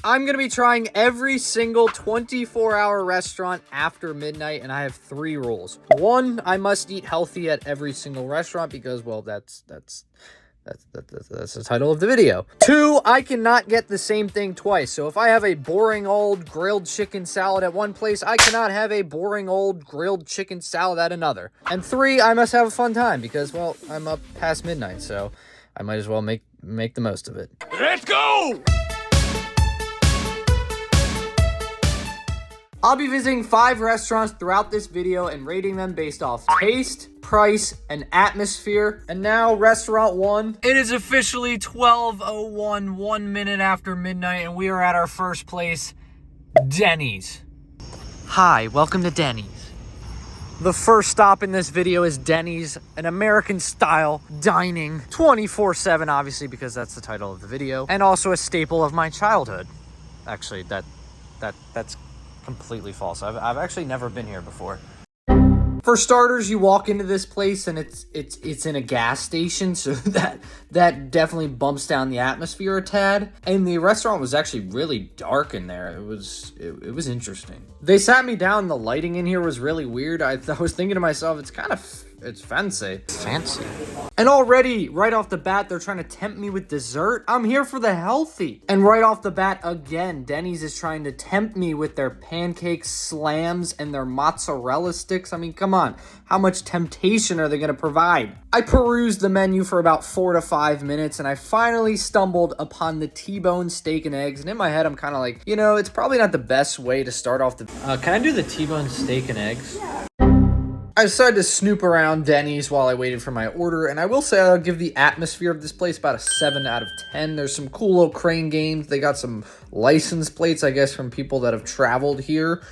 I'm going to be trying every single 24-hour restaurant after midnight, and I have 3 rules. 1, I must eat healthy at every single restaurant because, well, that's the title of the video. 2, I cannot get the same thing twice. So if I have a boring old grilled chicken salad at one place, I cannot have a boring old grilled chicken salad at another. And 3, I must have a fun time because, well, I'm up past midnight, so I might as well make the most of it. Let's go! I'll be visiting 5 restaurants throughout this video and rating them based off taste, price, and atmosphere. And now, restaurant 1. It is officially 12:01, 1 minute after midnight, and we are at our first place, Dennys. Hi, welcome to Dennys. The first stop in this video is Dennys, an American-style dining, 24/7, obviously, because that's the title of the video, and also a staple of my childhood. Actually, that's completely false. I've actually never been here before. For starters, you walk into this place and it's in a gas station, so that definitely bumps down the atmosphere a tad. And the restaurant was actually really dark in there. It was interesting. They sat me down. The lighting in here was really weird. I was thinking to myself, it's fancy. Fancy. And already, right off the bat, they're trying to tempt me with dessert. I'm here for the healthy. And right off the bat, again, Dennys is trying to tempt me with their pancake slams and their mozzarella sticks. I mean, come on. How much temptation are they going to provide? I perused the menu for about 4 to 5 minutes, and I finally stumbled upon the T-bone steak and eggs. And in my head, I'm kind of like, you know, it's probably not the best way to start off the... Can I do the T-bone steak and eggs? Yeah. I decided to snoop around Dennys while I waited for my order, and I will say I'll give the atmosphere of this place about a 7 out of 10. There's some cool little crane games. They got some license plates, I guess, from people that have traveled here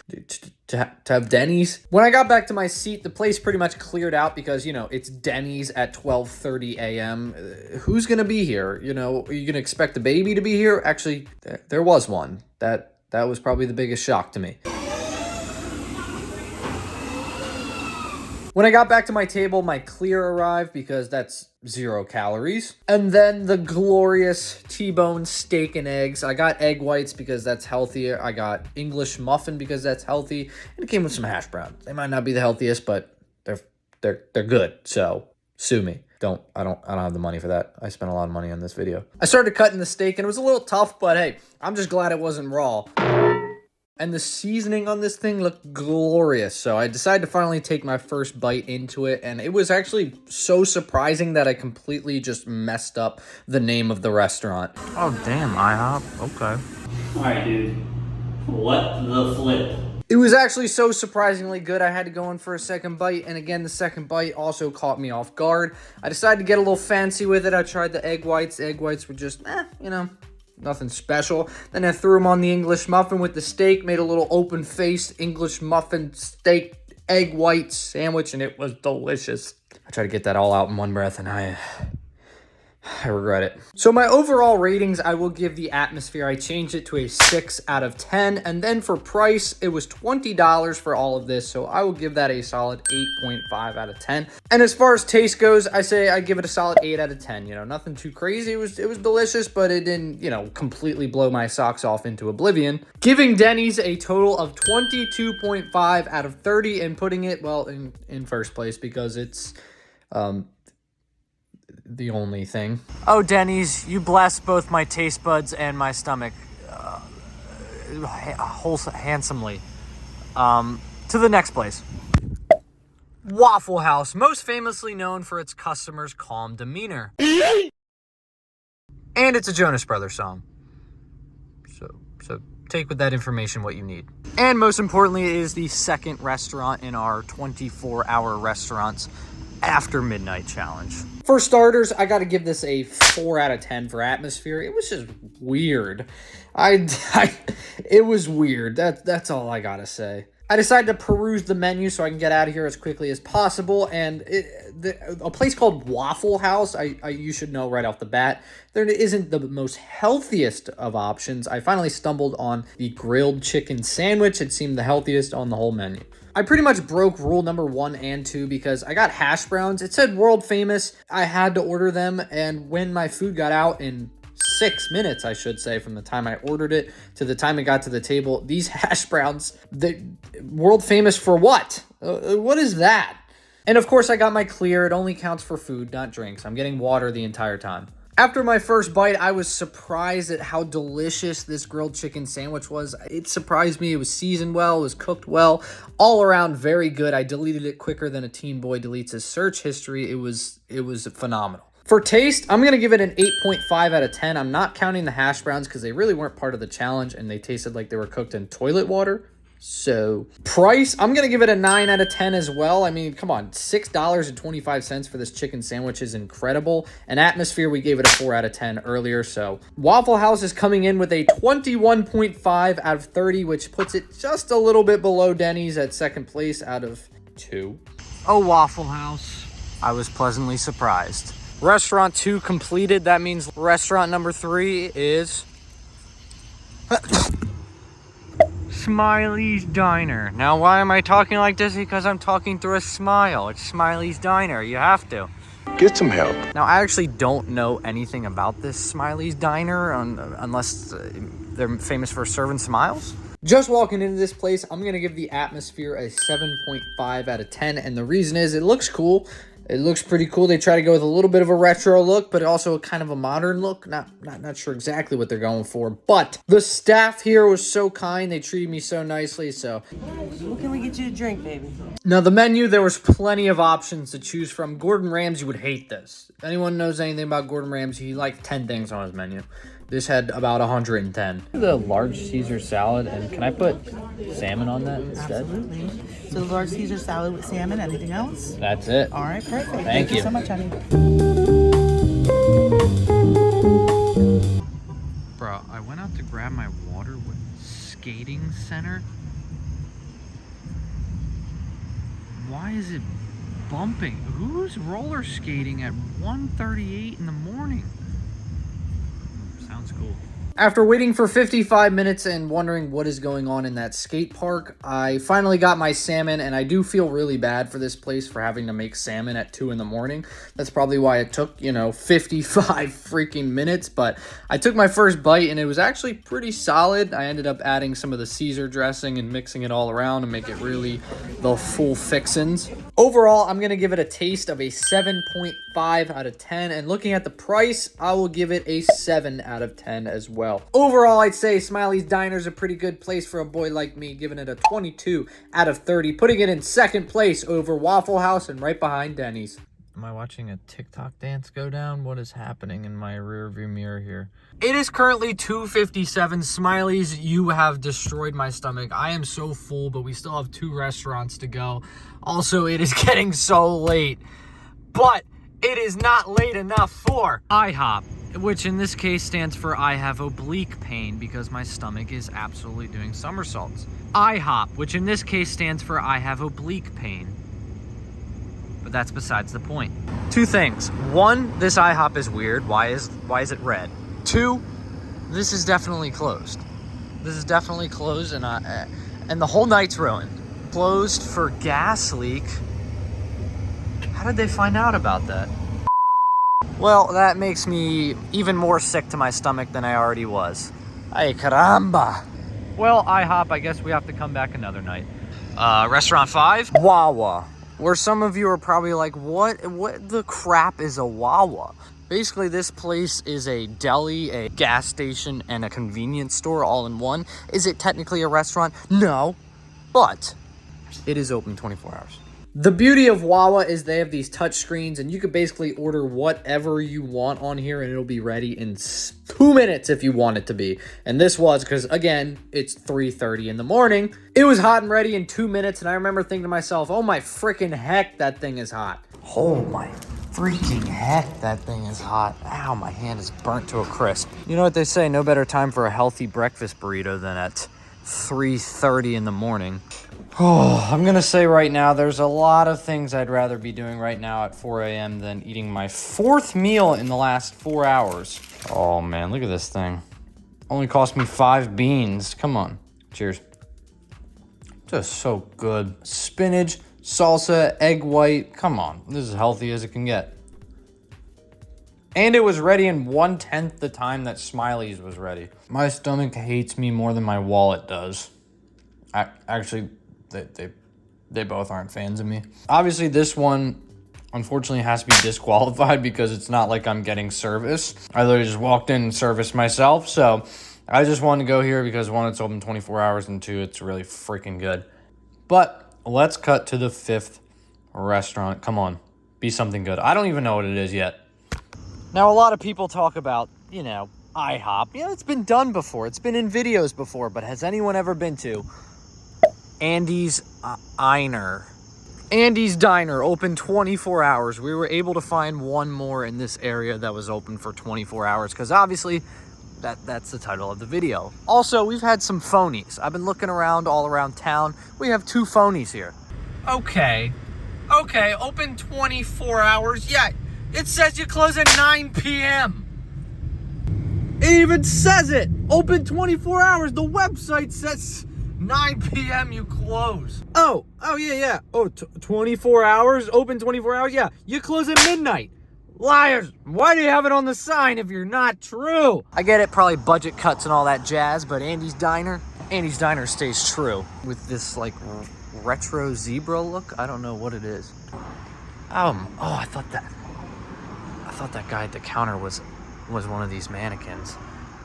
to have Dennys. When I got back to my seat, the place pretty much cleared out because, you know, it's Dennys at 12:30 a.m. Who's going to be here? You know, are you going to expect the baby to be here? Actually, there was one. That was probably the biggest shock to me. When I got back to my table, my clear arrived because that's 0 calories. And then the glorious T-bone steak and eggs. I got egg whites because that's healthier. I got English muffin because that's healthy. And it came with some hash browns. They might not be the healthiest, but they're good. So sue me. I don't have the money for that. I spent a lot of money on this video. I started cutting the steak and it was a little tough, but hey, I'm just glad it wasn't raw. And the seasoning on this thing looked glorious. So I decided to finally take my first bite into it. And it was actually so surprising that I completely just messed up the name of the restaurant. Oh, damn, IHOP. Okay. All right, dude. What the flip? It was actually so surprisingly good, I had to go in for a second bite. And again, the second bite also caught me off guard. I decided to get a little fancy with it. I tried the egg whites. The egg whites were just, you know, nothing special. Then I threw them on the English muffin with the steak, made a little open-faced English muffin steak egg white sandwich, and it was delicious. I tried to get that all out in one breath, and I regret it. So my overall ratings, I will give the atmosphere. I changed it to a 6 out of 10. And then for price, it was $20 for all of this. So I will give that a solid 8.5 out of 10. And as far as taste goes, I give it a solid 8 out of 10. You know, nothing too crazy. It was delicious, but it didn't, you know, completely blow my socks off into oblivion. Giving Dennys a total of 22.5 out of 30 and putting it, well, in first place because it's, the only thing. Oh, Dennys, you bless both my taste buds and my stomach handsomely. To the next place. Waffle House, most famously known for its customers' calm demeanor. And it's a Jonas Brothers song. So take with that information what you need. And most importantly, it is the second restaurant in our 24-hour restaurants after midnight challenge. For starters, I got to give this a 4 out of 10 for atmosphere. It was just weird. It was weird. That's all I got to say. I decided to peruse the menu so I can get out of here as quickly as possible. And a place called Waffle House, you should know right off the bat, there isn't the most healthiest of options. I finally stumbled on the grilled chicken sandwich. It seemed the healthiest on the whole menu. I pretty much broke rule number 1 and 2 because I got hash browns. It said world famous. I had to order them, and when my food got out in 6 minutes, I should say, from the time I ordered it to the time it got to the table. These hash browns, the world famous for what? What is that? And of course I got my clear. It only counts for food, not drinks. I'm getting water the entire time. After my first bite, I was surprised at how delicious this grilled chicken sandwich was. It surprised me. It was seasoned well. It was cooked well. All around, very good. I deleted it quicker than a teen boy deletes his search history. It was phenomenal. For taste, I'm going to give it an 8.5 out of 10. I'm not counting the hash browns because they really weren't part of the challenge and they tasted like they were cooked in toilet water. So price, I'm going to give it a 9 out of 10 as well. I mean, come on, $6.25 for this chicken sandwich is incredible. And atmosphere, we gave it a 4 out of 10 earlier. So Waffle House is coming in with a 21.5 out of 30, which puts it just a little bit below Denny's at second place out of 2. Oh, Waffle House. I was pleasantly surprised. Restaurant 2 completed. That means restaurant number 3 is Smiley's Diner. Now, why am I talking like this? Because I'm talking through a smile. It's Smiley's Diner. You have to. Get some help. Now, I actually don't know anything about this Smiley's Diner unless they're famous for serving smiles. Just walking into this place, I'm going to give the atmosphere a 7.5 out of 10. And the reason is it looks cool. It looks pretty cool. They try to go with a little bit of a retro look, but also a kind of a modern look. Not sure exactly what they're going for, but the staff here was so kind. They treated me so nicely, so. What can we get you to drink, baby? Now, the menu, there was plenty of options to choose from. Gordon Ramsay would hate this. If anyone knows anything about Gordon Ramsay, he liked 10 things on his menu. This had about 110. The large Caesar salad, and can I put salmon on that instead? Absolutely. So the large Caesar salad with salmon. Anything else? That's it. All right, perfect. Thank you so much, honey. Bro, I went out to grab my water with skating center. Why is it bumping? Who's roller skating at 1:38 in the morning? Sounds cool. After waiting for 55 minutes and wondering what is going on in that skate park, I finally got my salmon, and I do feel really bad for this place for having to make salmon at 2 in the morning. That's probably why it took, 55 freaking minutes, but I took my first bite, and it was actually pretty solid. I ended up adding some of the Caesar dressing and mixing it all around to make it really the full fixins. Overall, I'm going to give it a taste of a 7.5 out of 10, and looking at the price, I will give it a 7 out of 10 as well. Overall, I'd say Smiley's Diner is a pretty good place for a boy like me, giving it a 22 out of 30, putting it in second place over Waffle House and right behind Dennys. Am I watching a TikTok dance go down? What is happening in my rearview mirror here? It is currently 2:57. Smiley's, you have destroyed my stomach. I am so full, but we still have 2 restaurants to go. Also, it is getting so late, but it is not late enough for IHOP, which in this case stands for I have oblique pain because my stomach is absolutely doing somersaults. IHOP, which in this case stands for I have oblique pain. But that's besides the point. 2 things. 1, this IHOP is weird. Why is it red? 2, this is definitely closed. This is definitely closed, and the whole night's ruined. Closed for gas leak. How did they find out about that? Well, that makes me even more sick to my stomach than I already was. Ay, caramba. Well, IHOP, I guess we have to come back another night. Restaurant 5? Wawa. Where some of you are probably like, what the crap is a Wawa? Basically, this place is a deli, a gas station, and a convenience store all in one. Is it technically a restaurant? No, but it is open 24 hours. The beauty of Wawa is they have these touch screens, and you could basically order whatever you want on here, and it'll be ready in 2 minutes if you want it to be. And this was because, again, it's 3:30 in the morning. It was hot and ready in 2 minutes, and I remember thinking to myself, oh my freaking heck, that thing is hot. Oh my freaking heck, that thing is hot. Ow, my hand is burnt to a crisp. You know what they say, no better time for a healthy breakfast burrito than at 3:30 in the morning. Oh, I'm gonna say right now, there's a lot of things I'd rather be doing right now at 4 a.m. than eating my 4th meal in the last 4 hours. Oh man, look at this thing. Only cost me 5 beans. Come on. Cheers. Just so good. Spinach, salsa, egg white. Come on. This is as healthy as it can get. And it was ready in 1/10 the time that Smiley's was ready. My stomach hates me more than my wallet does. Actually, they both aren't fans of me. Obviously, this one, unfortunately, has to be disqualified because it's not like I'm getting service. I literally just walked in and serviced myself. So I just wanted to go here because, one, it's open 24 hours, and two, it's really freaking good. But let's cut to the 5th restaurant. Come on, be something good. I don't even know what it is yet. Now, a lot of people talk about, you know, IHOP. Yeah, it's been done before. It's been in videos before. But has anyone ever been to Andy's Diner? Andy's Diner, open 24 hours. We were able to find one more in this area that was open for 24 hours because obviously that's the title of the video. Also, we've had some phonies. I've been looking around all around town. We have 2 phonies here. Okay, open 24 hours. Yeah, it says you close at 9 p.m. It even says it. Open 24 hours. The website says 9 p.m. you close. Oh, yeah. Oh, 24 hours? Open 24 hours? Yeah, you close at midnight. Liars! Why do you have it on the sign if you're not true? I get it, probably budget cuts and all that jazz, but Andy's Diner stays true. With this, like, retro zebra look. I don't know what it is. I thought that guy at the counter was one of these mannequins.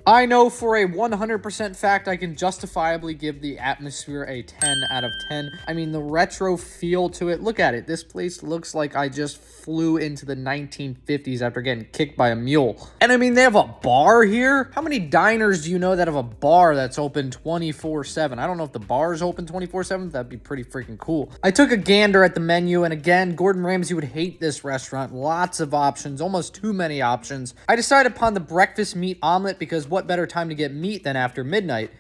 I know for a 100% fact I can justifiably give the atmosphere a 10 out of 10. I mean, the retro feel to it. Look at it. This place looks like I just flew into the 1950s after getting kicked by a mule. And I mean, they have a bar here. How many diners do you know that have a bar that's open 24/7? I don't know if the bar is open 24/7. That'd be pretty freaking cool. I took a gander at the menu, and again, Gordon Ramsay would hate this restaurant. Lots of options, almost too many options. I decided upon the breakfast meat omelet because what better time to get meat than after midnight?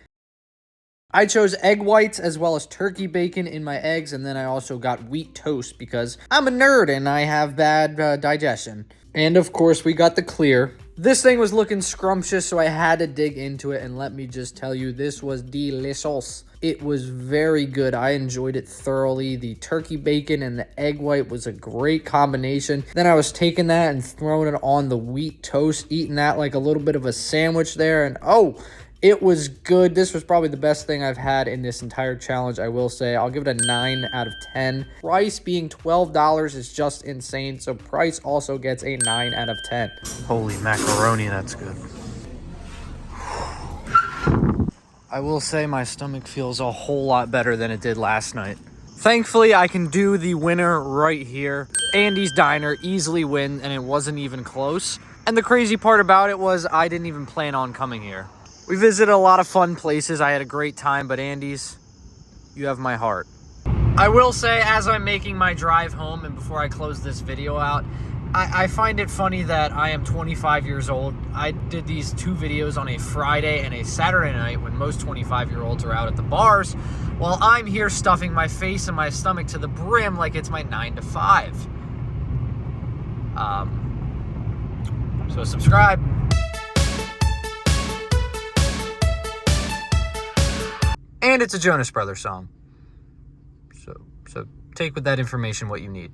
I chose egg whites as well as turkey bacon in my eggs, and then I also got wheat toast because I'm a nerd and I have bad digestion. And of course, we got the clear. This thing was looking scrumptious, so I had to dig into it, and let me just tell you, this was delicious. It was very good. I enjoyed it thoroughly. The turkey bacon and the egg white was a great combination. Then I was taking that and throwing it on the wheat toast, eating that like a little bit of a sandwich there, and it was good. This was probably the best thing I've had in this entire challenge, I will say. I'll give it a 9 out of 10. Price being $12 is just insane, so price also gets a 9 out of 10. Holy macaroni, that's good. I will say my stomach feels a whole lot better than it did last night. Thankfully, I can do the winner right here. Andy's Diner easily win, and it wasn't even close. And the crazy part about it was I didn't even plan on coming here. We visited a lot of fun places. I had a great time, but Andy's, you have my heart. I will say, as I'm making my drive home and before I close this video out, I find it funny that I am 25 years old. I did these 2 videos on a Friday and a Saturday night when most 25-year-olds are out at the bars, while I'm here stuffing my face and my stomach to the brim like it's my 9 to 5. So subscribe. And it's a Jonas Brothers song. So take with that information what you need.